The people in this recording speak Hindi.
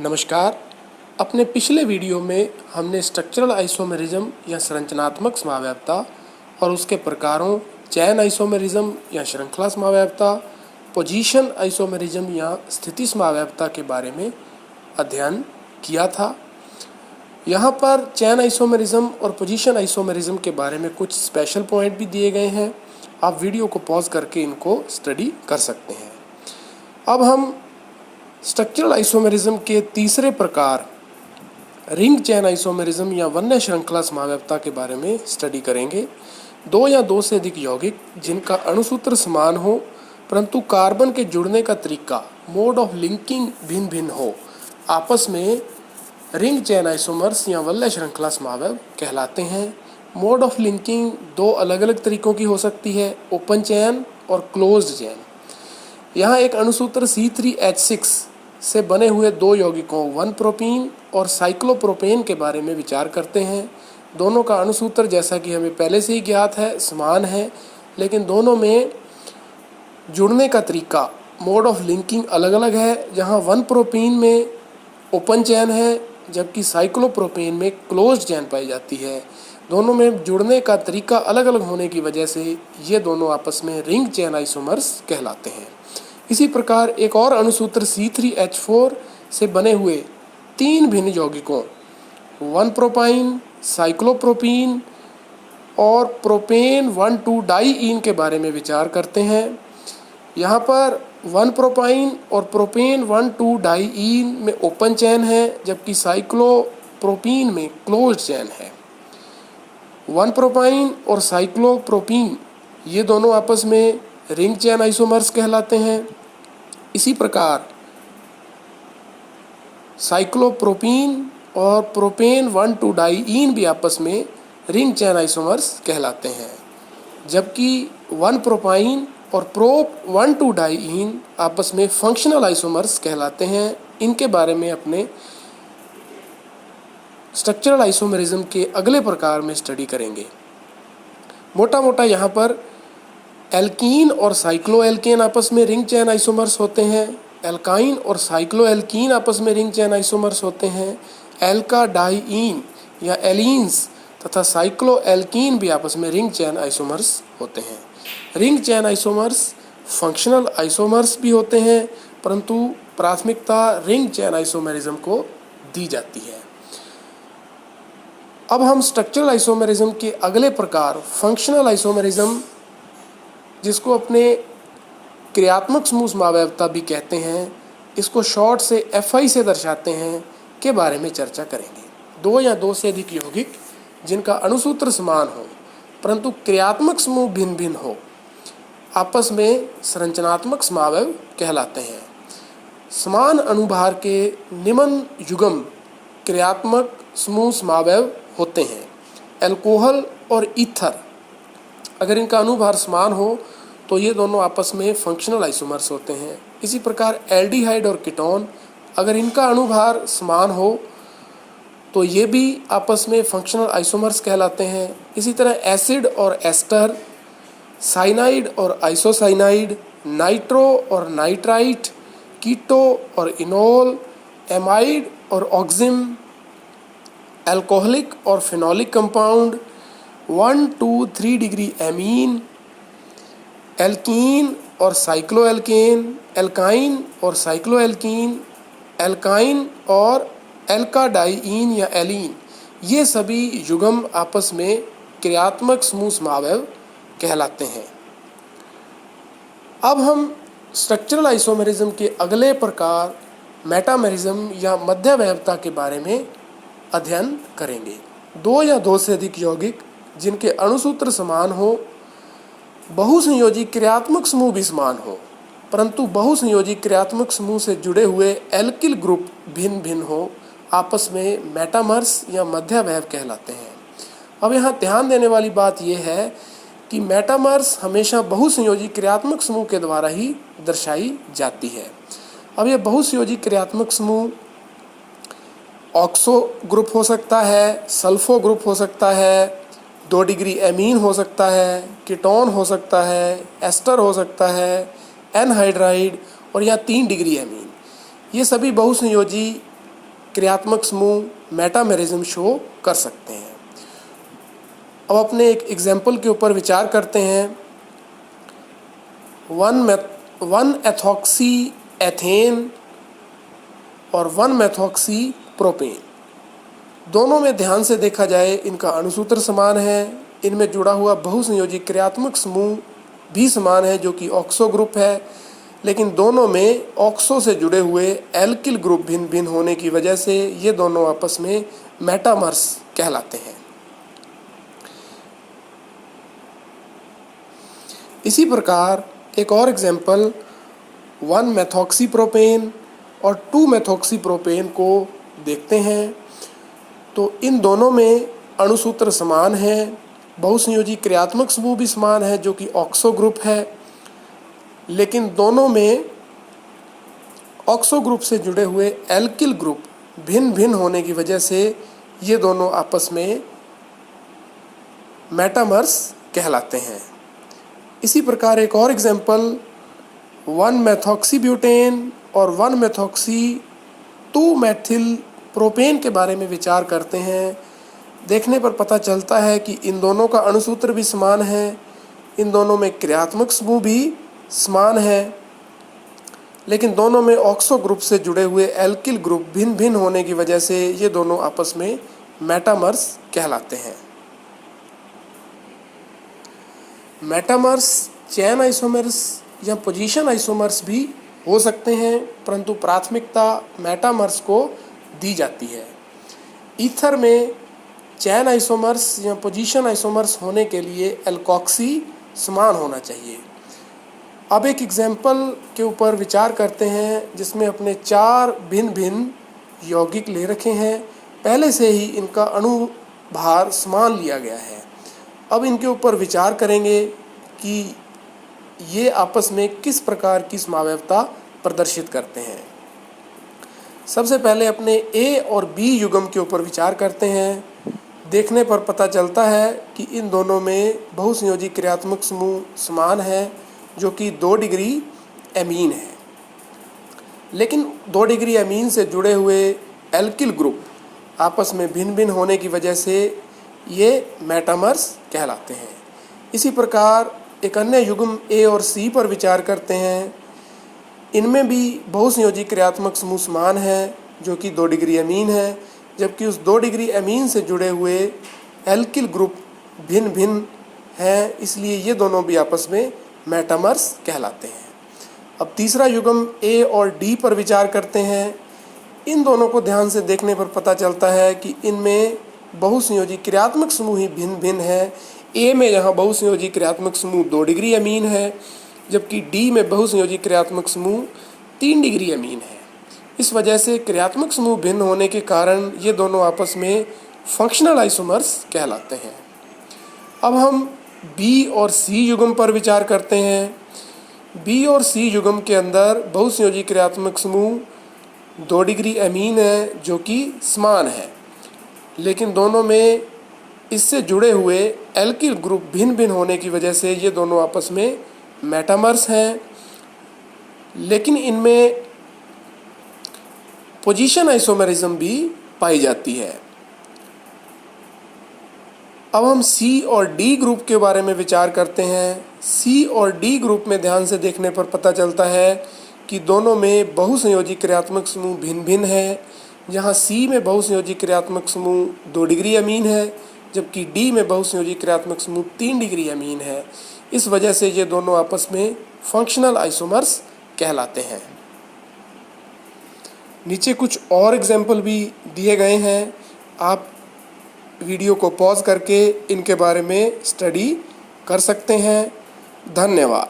नमस्कार। अपने पिछले वीडियो में हमने स्ट्रक्चरल आइसोमेरिज्म या संरचनात्मक समव्यवता और उसके प्रकारों चैन आइसोमेरिज्म या श्रृंखला समव्यवता, पोजीशन आइसोमेरिज्म या स्थिति समव्यवता के बारे में अध्ययन किया था। यहाँ पर चैन आइसोमेरिज्म और पोजीशन आइसोमेरिज्म के बारे में कुछ स्पेशल पॉइंट भी दिए गए हैं। आप वीडियो को पॉज करके इनको स्टडी कर सकते हैं। अब हम स्ट्रक्चरल आइसोमेरिज्म के तीसरे प्रकार रिंग चैन आइसोमेरिज्म या वन्य श्रृंखला समव्यवता के बारे में स्टडी करेंगे। दो या दो से अधिक यौगिक जिनका अणुसूत्र समान हो परंतु कार्बन के जुड़ने का तरीका मोड ऑफ लिंकिंग भिन्न भिन्न हो, आपस में रिंग चैन आइसोमर्स या वन्य श्रृंखला समव्यव कहलाते हैं। मोड ऑफ लिंकिंग दो अलग अलग तरीकों की हो सकती है, ओपन चैन और क्लोज्ड चैन। यहाँ एक अणुसूत्र C3H6 से बने हुए दो यौगिकों 1-प्रोपीन और साइक्लोप्रोपेन के बारे में विचार करते हैं। दोनों का अणुसूत्र जैसा कि हमें पहले से ही ज्ञात है समान है, लेकिन दोनों में जुड़ने का तरीका मोड ऑफ लिंकिंग अलग अलग है। जहाँ 1-प्रोपीन में ओपन चैन है जबकि साइक्लोप्रोपेन में क्लोज्ड चैन पाई जाती है। दोनों में जुड़ने का तरीका अलग अलग होने की वजह से ये दोनों आपस में रिंग चैन आइसोमर्स कहलाते हैं। इसी प्रकार एक और अणुसूत्र C3H4 से बने हुए तीन भिन्न यौगिकों 1-प्रोपाइन, साइक्लोप्रोपीन और प्रोपेन 1,2-डाईईन के बारे में विचार करते हैं। यहाँ पर 1-प्रोपाइन और प्रोपेन 1,2-डाईईन में ओपन चैन है जबकि साइक्लोप्रोपीन में क्लोज्ड चैन है। 1-प्रोपाइन और साइक्लोप्रोपीन ये दोनों आपस में रिंग चैन आइसोमर्स कहलाते हैं। इसी प्रकार साइक्लोप्रोपीन और प्रोपेन 1,2-डाईईन भी आपस में रिंग चैन आइसोमर्स कहलाते हैं, जबकि 1-प्रोपाइन और प्रोप 1,2-डाईईन आपस में फंक्शनल आइसोमर्स कहलाते हैं। इनके बारे में अपने स्ट्रक्चरल आइसोमेरिज्म के अगले प्रकार में स्टडी करेंगे। मोटा मोटा यहाँ पर एल्कीन और साइक्लोएल्केन आपस में रिंग चैन आइसोमर्स होते हैं। एल्काइन और साइक्लोएल्कीन आपस में रिंग चैन आइसोमर्स होते हैं। एल्का डाईईन या एलीन्स तथा साइक्लोएल्कीन भी आपस में रिंग चैन आइसोमर्स होते हैं। रिंग चैन आइसोमर्स फंक्शनल आइसोमर्स भी होते हैं, परंतु प्राथमिकता रिंग चैन आइसोमेरिज्म को दी जाती है। अब हम स्ट्रक्चरल आइसोमेरिज्म के अगले प्रकार फंक्शनल आइसोमेरिज्म, जिसको अपने क्रियात्मक समूह समव्यवता भी कहते हैं, इसको शॉर्ट से FI से दर्शाते हैं, के बारे में चर्चा करेंगे। दो या दो से अधिक यौगिक जिनका अणुसूत्र समान हो परंतु क्रियात्मक समूह भिन्न भिन्न हो, आपस में संरचनात्मक समव्यव कहलाते हैं। समान अणुभार के निम्न युग्म क्रियात्मक समूह समव्यव होते हैं। अल्कोहल और ईथर, अगर इनका अणुभार समान हो तो ये दोनों आपस में फंक्शनल आइसोमर्स होते हैं। इसी प्रकार एल्डिहाइड और कीटोन, अगर इनका अणुभार समान हो तो ये भी आपस में फंक्शनल आइसोमर्स कहलाते हैं। इसी तरह एसिड और एस्टर, साइनाइड और आइसोसाइनाइड, नाइट्रो और नाइट्राइट, कीटो और इनोल, एमाइड और ऑक्सिम, अल्कोहलिक और phenolic compound, 1-2-3 degree amine, alkene और साइक्लोएल्केन, एल्काइन और साइक्लोएल्कीन, एल्काइन और एल्का डाईईन या एलीन, ये सभी युग्म आपस में क्रियात्मक समूह समव्यव कहलाते हैं। अब हम स्ट्रक्चरल आइसोमेरिज्म के अगले प्रकार मेटामेरिज्म या मध्यवयवता के बारे में अध्ययन करेंगे। दो या दो से अधिक यौगिक जिनके अणुसूत्र समान हो, बहुसंयोजी क्रियात्मक समूह भी समान हो, परंतु बहुसंयोजी क्रियात्मक समूह से जुड़े हुए एल्किल ग्रुप भिन्न भिन्न हो, आपस में मेटामर्स या मध्यवयव कहलाते हैं। अब यहाँ ध्यान देने वाली बात यह है कि मेटामर्स हमेशा बहुसंयोजी क्रियात्मक समूह के द्वारा ही दर्शाई जाती है। अब यह बहुसंयोजी क्रियात्मक समूह ऑक्सो ग्रुप हो सकता है, सल्फो ग्रुप हो सकता है, 2 डिग्री एमीन हो सकता है, कीटोन हो सकता है, एस्टर हो सकता है, एनहाइड्राइड और या 3 डिग्री एमीन। ये सभी बहुसंयोजी क्रियात्मक समूह मेटामेरिज्म शो कर सकते हैं। अब अपने एक एग्जाम्पल के ऊपर विचार करते हैं। 1-एथॉक्सी एथेन और 1-मेथॉक्सी प्रोपेन, दोनों में ध्यान से देखा जाए इनका अणुसूत्र समान है। इनमें जुड़ा हुआ बहुसंयोजी क्रियात्मक समूह भी समान है जो कि ऑक्सो ग्रुप है, लेकिन दोनों में ऑक्सो से जुड़े हुए एल्किल ग्रुप भिन्न भिन्न होने की वजह से ये दोनों आपस में मेटामर्स कहलाते हैं। इसी प्रकार एक और एग्जाम्पल 1-मेथॉक्सी प्रोपेन और 2-मेथॉक्सी प्रोपेन को देखते हैं। तो इन दोनों में अणुसूत्र समान है, बहुसंयोजी क्रियात्मक समूह भी समान है जो कि ऑक्सो ग्रुप है, लेकिन दोनों में ऑक्सो ग्रुप से जुड़े हुए एल्किल ग्रुप भिन्न भिन्न होने की वजह से ये दोनों आपस में मेटामर्स कहलाते हैं। इसी प्रकार एक और एग्जाम्पल 1-मेथॉक्सी ब्यूटेन और 1-मेथॉक्सी 2-मेथिल प्रोपेन के बारे में विचार करते हैं। देखने पर पता चलता है कि इन दोनों का अणुसूत्र भी समान है, इन दोनों में क्रियात्मक समूह भी समान है, लेकिन दोनों में ऑक्सो ग्रुप से जुड़े हुए एल्किल ग्रुप भिन्न भिन्न होने की वजह से ये दोनों आपस में मेटामर्स कहलाते हैं। मेटामर्स चेन आइसोमर्स या पोजीशन आइसोमर्स भी हो सकते हैं, परंतु प्राथमिकता मेटामर्स को दी जाती है। ईथर में चेन आइसोमर्स या पोजीशन आइसोमर्स होने के लिए एल्कोक्सी समान होना चाहिए। अब एक एग्जाम्पल के ऊपर विचार करते हैं जिसमें अपने 4 भिन्न भिन्न यौगिक ले रखे हैं। पहले से ही इनका अणु भार समान लिया गया है। अब इनके ऊपर विचार करेंगे कि ये आपस में किस प्रकार की समवायवता प्रदर्शित करते हैं। सबसे पहले अपने ए और बी युग्म के ऊपर विचार करते हैं। देखने पर पता चलता है कि इन दोनों में बहुसंयोजी क्रियात्मक समूह समान है जो कि 2 डिग्री एमीन है, लेकिन 2 डिग्री एमीन से जुड़े हुए एल्किल ग्रुप आपस में भिन्न भिन्न होने की वजह से ये मेटामर्स कहलाते हैं। इसी प्रकार एक अन्य युग्म ए और सी पर विचार करते हैं। इनमें भी बहुसंयोजी क्रियात्मक समूह समान है जो कि 2 डिग्री एमीन है, जबकि उस 2 डिग्री एमीन से जुड़े हुए एल्किल ग्रुप भिन्न भिन्न हैं, इसलिए ये दोनों भी आपस में मेटामर्स कहलाते हैं। अब तीसरा युग्म ए और डी पर विचार करते हैं। इन दोनों को ध्यान से देखने पर पता चलता है कि इनमें बहुसंयोजी क्रियात्मक समूह ही भिन्न भिन्न है। ए में यहाँ बहुसंयोजी क्रियात्मक समूह 2 डिग्री एमीन है, जबकि डी में बहुसंयोजी क्रियात्मक समूह 3 डिग्री एमीन है। इस वजह से क्रियात्मक समूह भिन्न होने के कारण ये दोनों आपस में फंक्शनल आइसोमर्स कहलाते हैं। अब हम बी और सी युग्म पर विचार करते हैं। बी और सी युग्म के अंदर बहुसंयोजी क्रियात्मक समूह 2 डिग्री एमीन है जो कि समान है, लेकिन दोनों में इससे जुड़े हुए एल्किल ग्रुप भिन्न भिन्न होने की वजह से ये दोनों आपस में मेटामर्स हैं, लेकिन इनमें पोजीशन आइसोमेरिज्म भी पाई जाती है। अब हम सी और डी ग्रुप के बारे में विचार करते हैं। सी और डी ग्रुप में ध्यान से देखने पर पता चलता है कि दोनों में बहुसंयोजी क्रियात्मक समूह भिन्न भिन्न है। जहाँ सी में बहुसंयोजी क्रियात्मक समूह 2 डिग्री एमीन है, जबकि डी में बहुसंयोजी क्रियात्मक समूह 3 डिग्री एमीन है। इस वजह से ये दोनों आपस में फंक्शनल आइसोमर्स कहलाते हैं। नीचे कुछ और एग्जाम्पल भी दिए गए हैं। आप वीडियो को पॉज करके इनके बारे में स्टडी कर सकते हैं। धन्यवाद।